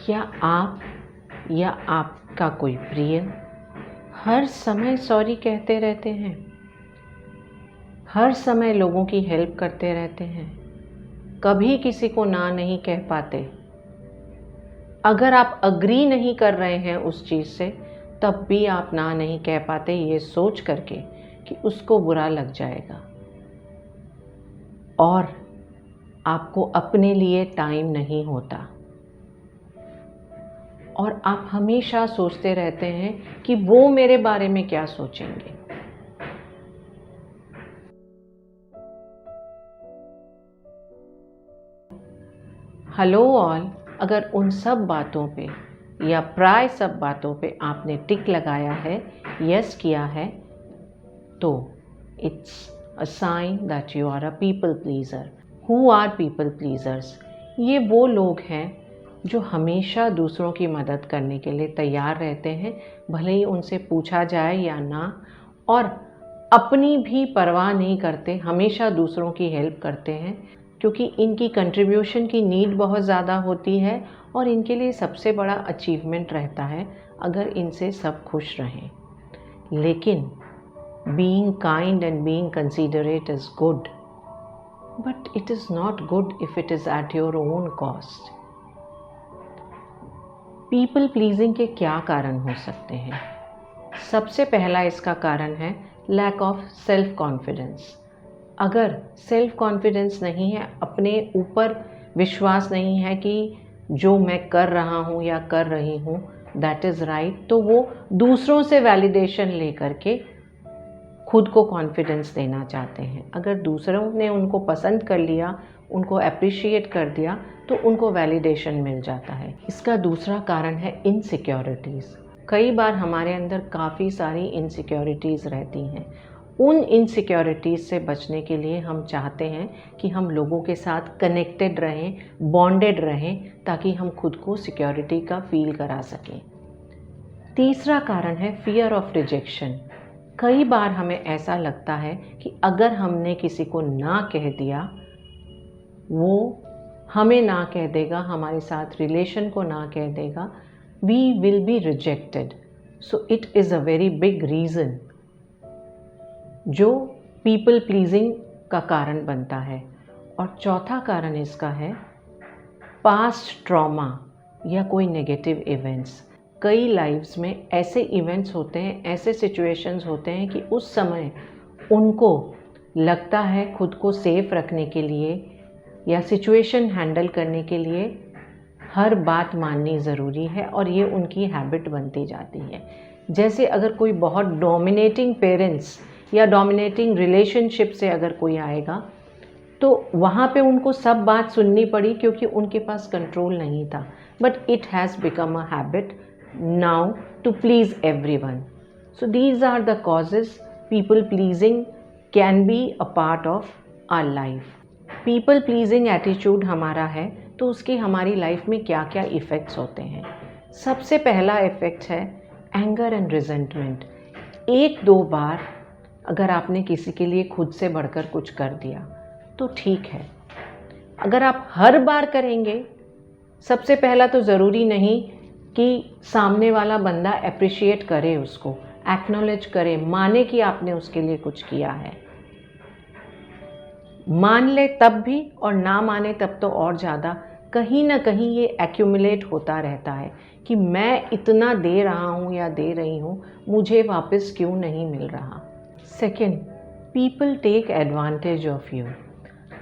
क्या आप या आपका कोई प्रिय हर समय सॉरी कहते रहते हैं? हर समय लोगों की हेल्प करते रहते हैं, कभी किसी को ना नहीं कह पाते? अगर आप अग्री नहीं कर रहे हैं उस चीज़ से, तब भी आप ना नहीं कह पाते ये सोच करके कि उसको बुरा लग जाएगा, और आपको अपने लिए टाइम नहीं होता, और आप हमेशा सोचते रहते हैं कि वो मेरे बारे में क्या सोचेंगे। हेलो ऑल, अगर उन सब बातों पे या प्राय सब बातों पे आपने टिक लगाया है, यस किया है, तो it's a sign that you are a people pleaser. Who are people pleasers? ये वो लोग हैं जो हमेशा दूसरों की मदद करने के लिए तैयार रहते हैं, भले ही उनसे पूछा जाए या ना, और अपनी भी परवाह नहीं करते, हमेशा दूसरों की हेल्प करते हैं, क्योंकि इनकी कंट्रीब्यूशन की नीड बहुत ज़्यादा होती है और इनके लिए सबसे बड़ा अचीवमेंट रहता है अगर इनसे सब खुश रहें। लेकिन being kind and being considerate is good, but it is not good if it is at your own cost. People pleasing के क्या कारण हो सकते हैं? सबसे पहला इसका कारण है लैक ऑफ सेल्फ कॉन्फिडेंस। अगर सेल्फ कॉन्फिडेंस नहीं है, अपने ऊपर विश्वास नहीं है कि जो मैं कर रहा हूँ या कर रही हूँ दैट इज़ राइट, तो वो दूसरों से वैलिडेशन लेकर के खुद को कॉन्फिडेंस देना चाहते हैं। अगर दूसरों ने उनको पसंद कर लिया, उनको अप्रिशिएट कर दिया, तो उनको वैलिडेशन मिल जाता है। इसका दूसरा कारण है इनसिक्योरिटीज़। कई बार हमारे अंदर काफ़ी सारी इनसिक्योरिटीज़ रहती हैं। उन इनसिक्योरिटीज़ से बचने के लिए हम चाहते हैं कि हम लोगों के साथ कनेक्टेड रहें, बॉन्डेड रहें, ताकि हम खुद को सिक्योरिटी का फील करा सकें। तीसरा कारण है फियर ऑफ रिजेक्शन। कई बार हमें ऐसा लगता है कि अगर हमने किसी को ना कह दिया, वो हमें ना कह देगा, हमारे साथ रिलेशन को ना कह देगा, we will be rejected. So it is a very big reason जो पीपल प्लीजिंग का कारण बनता है। और चौथा कारण इसका है पास्ट ट्रॉमा या कोई नेगेटिव इवेंट्स। कई लाइफ्स में ऐसे इवेंट्स होते हैं, ऐसे सिचुएशंस होते हैं कि उस समय उनको लगता है खुद को सेफ रखने के लिए या सिचुएशन हैंडल करने के लिए हर बात माननी ज़रूरी है, और ये उनकी हैबिट बनती जाती है। जैसे अगर कोई बहुत डोमिनेटिंग पेरेंट्स या डोमिनेटिंग रिलेशनशिप से अगर कोई आएगा, तो वहाँ पे उनको सब बात सुननी पड़ी क्योंकि उनके पास कंट्रोल नहीं था। But it has become a habit now to please everyone. So these are the causes people pleasing can be a part of our life. People pleasing attitude हमारा है तो उसकी हमारी लाइफ में क्या क्या इफ़ेक्ट्स होते हैं? सबसे पहला इफ़ेक्ट है एंगर एंड रिजेंटमेंट। एक दो बार अगर आपने किसी के लिए खुद से बढ़कर कुछ कर दिया तो ठीक है। अगर आप हर बार करेंगे, सबसे पहला तो ज़रूरी नहीं कि सामने वाला बंदा अप्रिशिएट करे, उसको एक्नॉलेज करे, माने कि आपने उसके लिए कुछ किया है। मान ले तब भी और ना माने तब तो और ज़्यादा। कहीं ना कहीं ये एक्यूमुलेट होता रहता है कि मैं इतना दे रहा हूँ या दे रही हूँ, मुझे वापस क्यों नहीं मिल रहा। Second, people take advantage of you.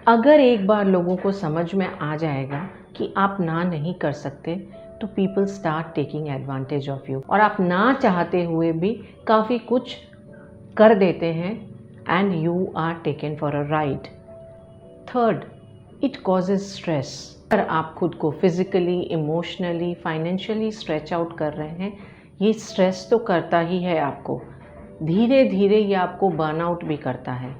अगर एक बार लोगों को समझ में आ जाएगा कि आप ना नहीं कर सकते, तो people start taking advantage of you, और आप ना चाहते हुए भी काफ़ी कुछ कर देते हैं and you are taken for a ride. Third, it causes stress. अगर आप खुद को physically, emotionally, financially stretch out कर रहे हैं, ये स्ट्रेस तो करता ही है आपको, धीरे धीरे ये आपको बर्नआउट भी करता है,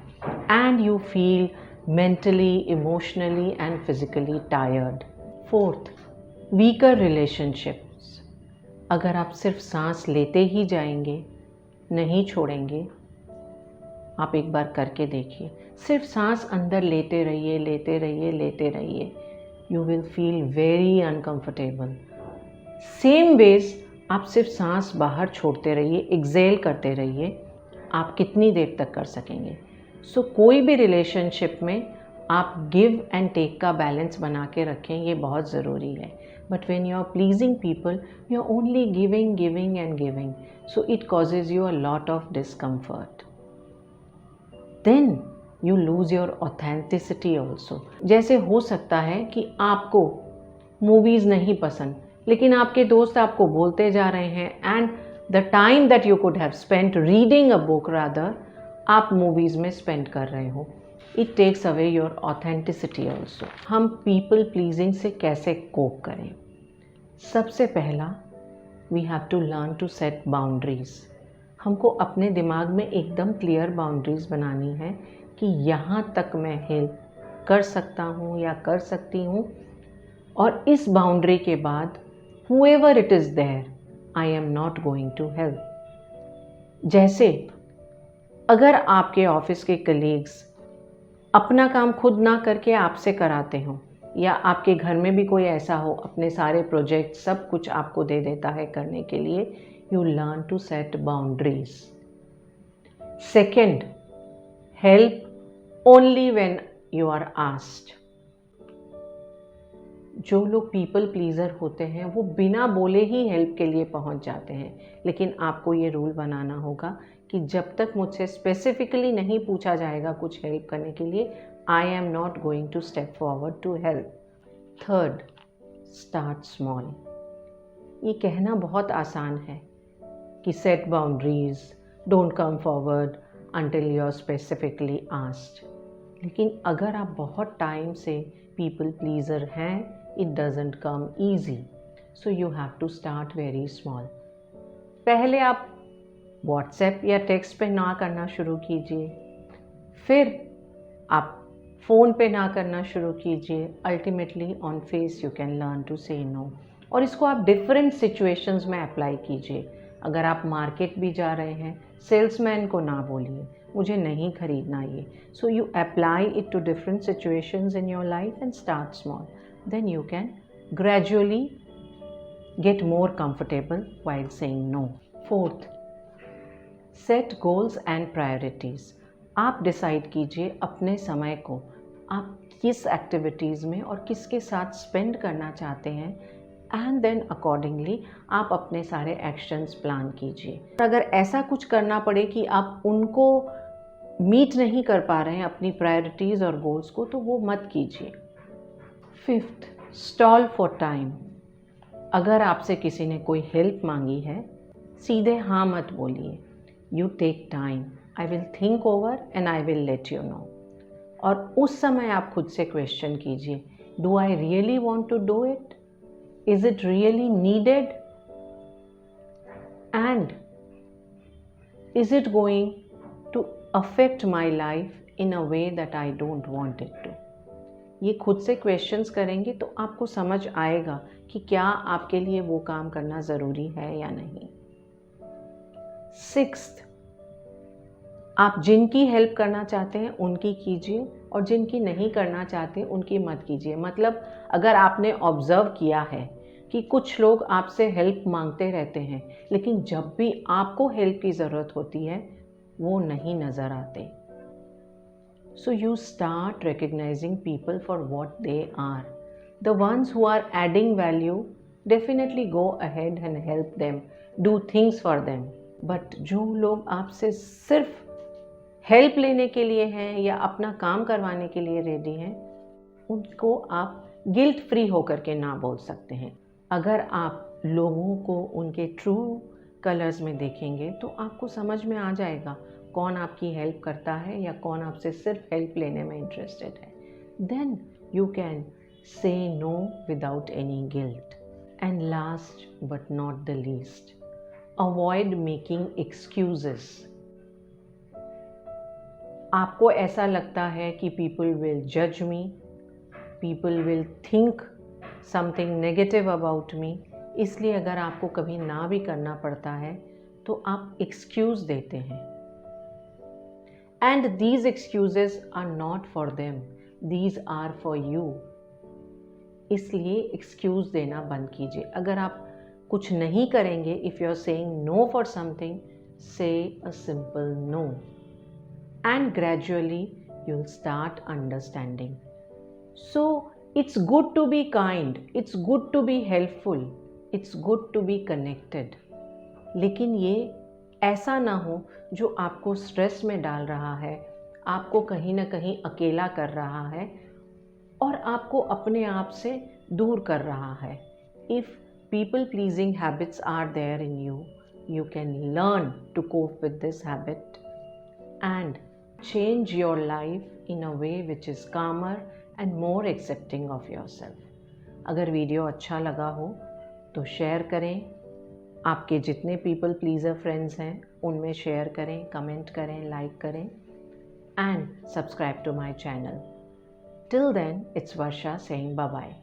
and you feel mentally, emotionally and physically tired. Fourth, weaker relationships. अगर आप सिर्फ सांस लेते ही जाएंगे, नहीं छोड़ेंगे, आप एक बार करके देखिए, सिर्फ सांस अंदर लेते रहिए, लेते रहिए, लेते रहिए, you will feel very uncomfortable, same ways आप सिर्फ सांस बाहर छोड़ते रहिए, एक्सेल करते रहिए, आप कितनी देर तक कर सकेंगे। सो कोई भी रिलेशनशिप में आप गिव एंड टेक का बैलेंस बना के रखें, ये बहुत ज़रूरी है। But when you are pleasing people, you are only giving and giving, so it causes you a lot of discomfort. Then you lose your authenticity also. जैसे हो सकता है कि आपको मूवीज़ नहीं पसंद, लेकिन आपके दोस्त आपको बोलते जा रहे हैं, and the time that you could have spent reading a book rather आप मूवीज़ में स्पेंड कर रहे हो। It takes away your authenticity also. हम पीपल प्लीजिंग से कैसे कोप करें? सबसे पहला, we have to learn to set boundaries. हमको अपने दिमाग में एकदम क्लियर बाउंड्रीज बनानी है कि यहाँ तक मैं हेल्प कर सकता हूँ या कर सकती हूँ, और इस बाउंड्री के बाद whoever it is there, I am not going to help। जैसे अगर आपके ऑफिस के कलीग्स अपना काम खुद ना करके आपसे कराते हो, या आपके घर में भी कोई ऐसा हो अपने सारे प्रोजेक्ट सब कुछ आपको दे देता है करने के लिए, you learn to set boundaries. Second, help only when you are asked. जो लोग पीपल प्लीज़र होते हैं वो बिना बोले ही हेल्प के लिए पहुंच जाते हैं, लेकिन आपको ये रूल बनाना होगा कि जब तक मुझसे स्पेसिफिकली नहीं पूछा जाएगा कुछ हेल्प करने के लिए, I am not going to step forward to help. Third, start small. ये कहना बहुत आसान है कि set boundaries, don't come forward until you are specifically asked, लेकिन अगर आप बहुत टाइम से पीपल प्लीज़र हैं, it doesn't come easy, so you have to start very small। पहले आप व्हाट्सएप या टेक्स्ट पे ना करना शुरू कीजिए, फिर आप फ़ोन पे ना करना शुरू कीजिए। Ultimately on face you can learn to say no, और इसको आप डिफरेंट सिचुएशंस में अप्लाई कीजिए। अगर आप मार्केट भी जा रहे हैं, सेल्समैन को ना बोलिए मुझे नहीं खरीदना ये। So you apply it to different situations in your life and start small, then you can gradually get more comfortable while saying no। Fourth, set goals and priorities। आप डिसाइड कीजिए अपने समय को आप किस एक्टिविटीज़ में और किसके साथ स्पेंड करना चाहते हैं, एंड देन अकॉर्डिंगली आप अपने सारे एक्शंस प्लान कीजिए। अगर ऐसा कुछ करना पड़े कि आप उनको मीट नहीं कर पा रहे हैं अपनी प्रायोरिटीज़ और गोल्स को, तो वो मत कीजिए। Fifth, stall for time. अगर आपसे किसी ने कोई हेल्प मांगी है, सीधे हाँ मत बोलिए। You take time, I will think over and I will let you know. और उस समय आप खुद से क्वेश्चन कीजिए, do I really want to do it? Is it really needed? And is it going to affect my life in a way that I don't want it to? ये खुद से क्वेश्चंस करेंगे तो आपको समझ आएगा कि क्या आपके लिए वो काम करना ज़रूरी है या नहीं। सिक्स्थ, आप जिनकी हेल्प करना चाहते हैं उनकी कीजिए, और जिनकी नहीं करना चाहते उनकी मत कीजिए। मतलब अगर आपने ऑब्ज़र्व किया है कि कुछ लोग आपसे हेल्प मांगते रहते हैं, लेकिन जब भी आपको हेल्प की ज़रूरत होती है वो नहीं नज़र आते, so you start recognizing people for what they are। The ones who are adding value, definitely go ahead and help them, do things for them। but जो लोग आपसे सिर्फ हेल्प लेने के लिए हैं या अपना काम करवाने के लिए रेडी हैं, उनको आप गिल्ट फ्री होकर के ना बोल सकते हैं। अगर आप लोगों को उनके ट्रू कलर्स में देखेंगे तो आपको समझ में आ जाएगा कौन आपकी हेल्प करता है या कौन आपसे सिर्फ हेल्प लेने में इंटरेस्टेड है। Then you can say no without any guilt. And last but not the least, avoid making excuses. आपको ऐसा लगता है कि पीपल विल जज me, people will think something negative about me, इसलिए अगर आपको कभी ना भी करना पड़ता है तो आप एक्सक्यूज़ देते हैं। And these excuses are not for them, these are for you. इसलिए एक्सक्यूज़ देना बंद कीजिए। अगर आप कुछ नहीं करेंगे, if you are saying no for something, say a simple no and gradually you'll start understanding. So it's good to be kind, it's good to be helpful, it's good to be connected. लेकिन ये ऐसा ना हो जो आपको stress में डाल रहा है, आपको कहीं ना कहीं अकेला कर रहा है और आपको अपने आप से दूर कर रहा है. If people pleasing habits are there in you, you can learn to cope with this habit and change your life in a way which is calmer and more accepting of yourself. अगर video अच्छा लगा हो तो share करें, आपके जितने people pleaser friends हैं उनमें शेयर करें, कमेंट करें, लाइक करें and subscribe to my channel. Till then, it's Varsha saying bye-bye.